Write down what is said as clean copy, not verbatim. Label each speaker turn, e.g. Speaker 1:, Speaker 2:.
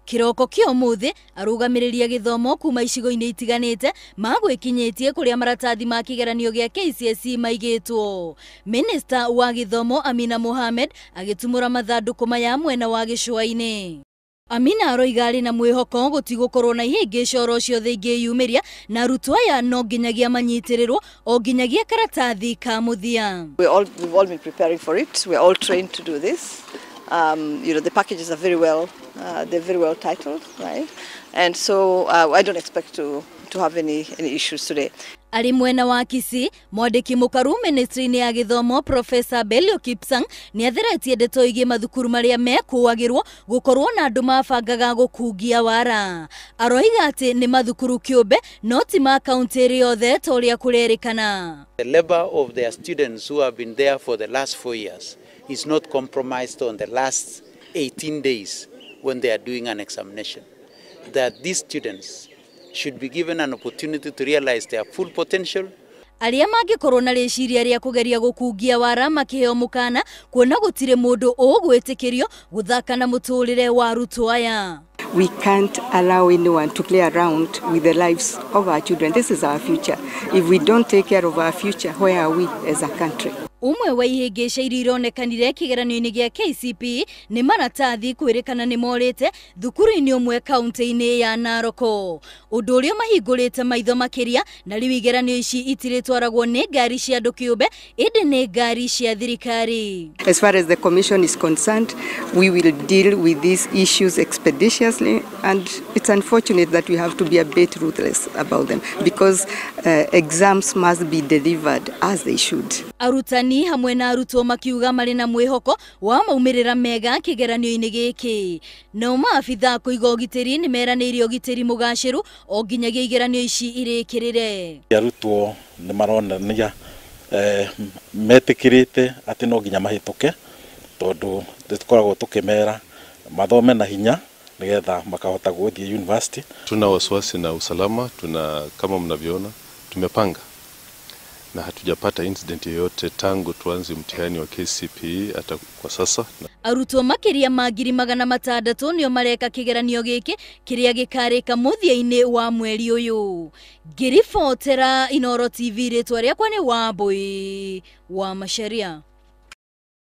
Speaker 1: Kiroko kio muthi arugamiriria githomo kuma icigo-ini itiganite magwikinyitie kuria maratathi ma kigeranio gia KCSE maigitwo. Minister wa githomo Amina Mohamed agitumura mathanduku maya mwena wa gicua-ini. Amina aroiga ari na mwihoko gutigukorwo na ihingica ro ciothe ingiyumiria na arutwo aya no nginyagia manyitirirwo o nginyagia karatathi ka muthia.
Speaker 2: We've all been preparing for it. We're all trained to do this. The packages are very well, they're very well titled, right? And so I don't expect to have any issues today.
Speaker 1: Ari mwena wa Kisii, mwandiki mukaru ministry-ini ya githomo Professor Belio Kipsang ni atheretie ndeto igie mathukuru maria mekuagirwo gukorwo na andu mabangaga gukungia wara. Aroiga ati ni mathukuru kiumbe no ti ma county iri yothe toria kurerikana.
Speaker 3: The labor of their students who have been there for the last 4 years is not compromised on the last 18 days when they are doing an examination. That these students should be given an opportunity to realize their full potential.
Speaker 1: Aria mangikorwo na riciria ria kugeria gukungia wara makiheo mukana kuona gutire mundu ugwitikirio guthaka na muturire wa arutwo aya.
Speaker 4: We can't allow anyone to play around with the lives of our children. This is our future. If we don't take care of our future, where are we as a country?
Speaker 1: Umwe wa ihingica iria ironekanire kigeranio-ini gia KCPE ni maratathi kwirikana ni morite thukuru-ini umwe kaunti-ini ya Inooro. Undu uria mahingurite maitho makiria na riu igeranio ici itiritwaragwo ni ngari cia andu kiumbe indi ni ngari cia thirikari.
Speaker 4: As far as the commission is concerned, we will deal with these issues expeditiously, and it's unfortunate that we have to be a bit ruthless about them because exams must be delivered as they should.
Speaker 1: Arutani hamwe na arutwo makiuga mari na mwihoko wa maumirira mega kigeranio-ini giki. No maabitha kuiga ugitiri ni meraniire ugitiri mugaciru o nginyagia igeranio ici irikirire.
Speaker 5: Arutwo ni maronania metikirite ati no nginya mahituke tondu tukoragwo tukimera mathome na hinya nigetha makahota guthie university.
Speaker 6: Tuna wasiwasi na usalama, kama mnavyoona tumepanga na hatujapata incident yoyote tangu tuanze mtihani wa KCPE hata kwa sasa.
Speaker 1: Arutwo makiria ma 600 nio mareka kigeranio giki kiria gikarika muthia-ini wa mweri uyu. Ngiribotera Inooro TV ritwa riakwa ni Wambui wa Macharia.